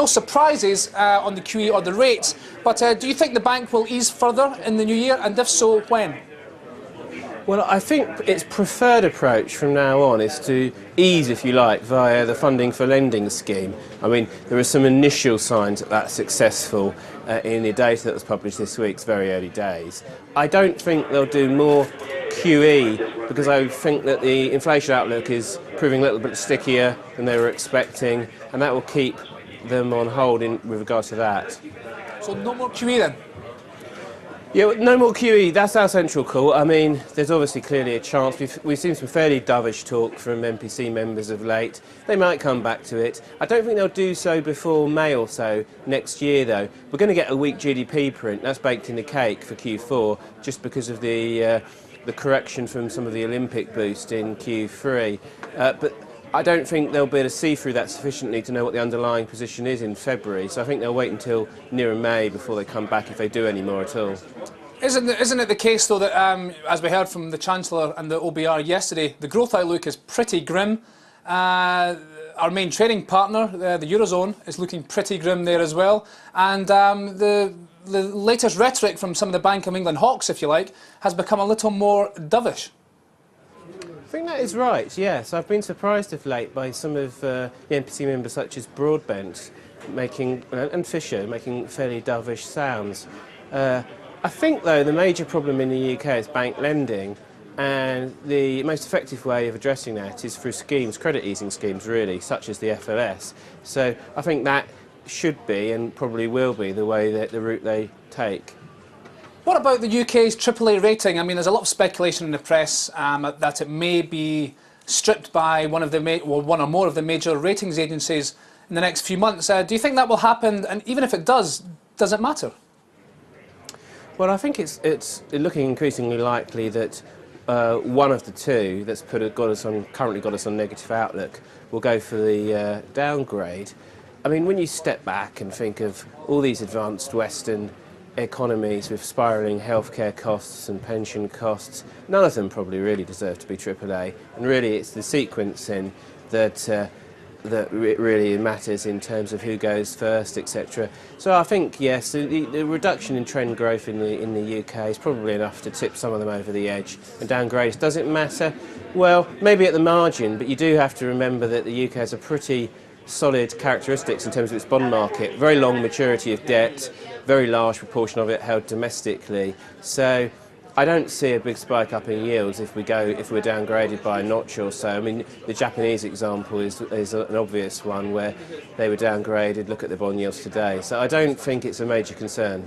no surprises on the QE or the rates, but do you think the bank will ease further in the new year, and if so, when? Well, I think its preferred approach from now on is to ease, if you like, via the funding for lending scheme. I mean, there are some initial signs that that's successful in the data that was published this week. It's very early days. I don't think they'll do more QE because I think that the inflation outlook is proving a little bit stickier than they were expecting, and that will keep them on hold with regards to that. So no more QE then? Yeah, no more QE, that's our central call. I mean, there's obviously clearly a chance. We've seen some fairly dovish talk from MPC members of late. They might come back to it. I don't think they'll do so before May or so next year, though. We're going to get a weak GDP print. That's baked in the cake for Q4, just because of the correction from some of the Olympic boost in Q3. But I don't think they'll be able to see through that sufficiently to know what the underlying position is in February, so I think they'll wait until nearer May before they come back, if they do any more at all. Isn't it the case, though, that as we heard from the Chancellor and the OBR yesterday, the growth outlook is pretty grim? Our main trading partner, the Eurozone, is looking pretty grim there as well, and the latest rhetoric from some of the Bank of England hawks, if you like, has become a little more dovish. I think that is right, yes. I've been surprised of late by some of the MPC members such as Broadbent and Fisher making fairly dovish sounds. I think, though, the major problem in the UK is bank lending, and the most effective way of addressing that is through schemes, credit easing schemes really, such as the FLS. So I think that should be, and probably will be, the route they take. What about the UK's AAA rating? I mean, there's a lot of speculation in the press that it may be stripped by one or more of the major ratings agencies in the next few months. Do you think that will happen? And even if it does it matter? Well, I think it's looking increasingly likely that one of the two that's currently got us on negative outlook will go for the downgrade. I mean, when you step back and think of all these advanced Western economies with spiralling healthcare costs and pension costs, none of them probably really deserve to be AAA, and really it's the sequencing that really matters in terms of who goes first, etc. So I think, yes, the reduction in trend growth in the UK is probably enough to tip some of them over the edge. And downgrades, does it matter? Well, maybe at the margin, but you do have to remember that the UK has a pretty solid characteristics in terms of its bond market. Very long maturity of debt, very large proportion of it held domestically. So I don't see a big spike up in yields if we're downgraded by a notch or so. I mean, the Japanese example is an obvious one where they were downgraded. Look at the bond yields today. So I don't think it's a major concern.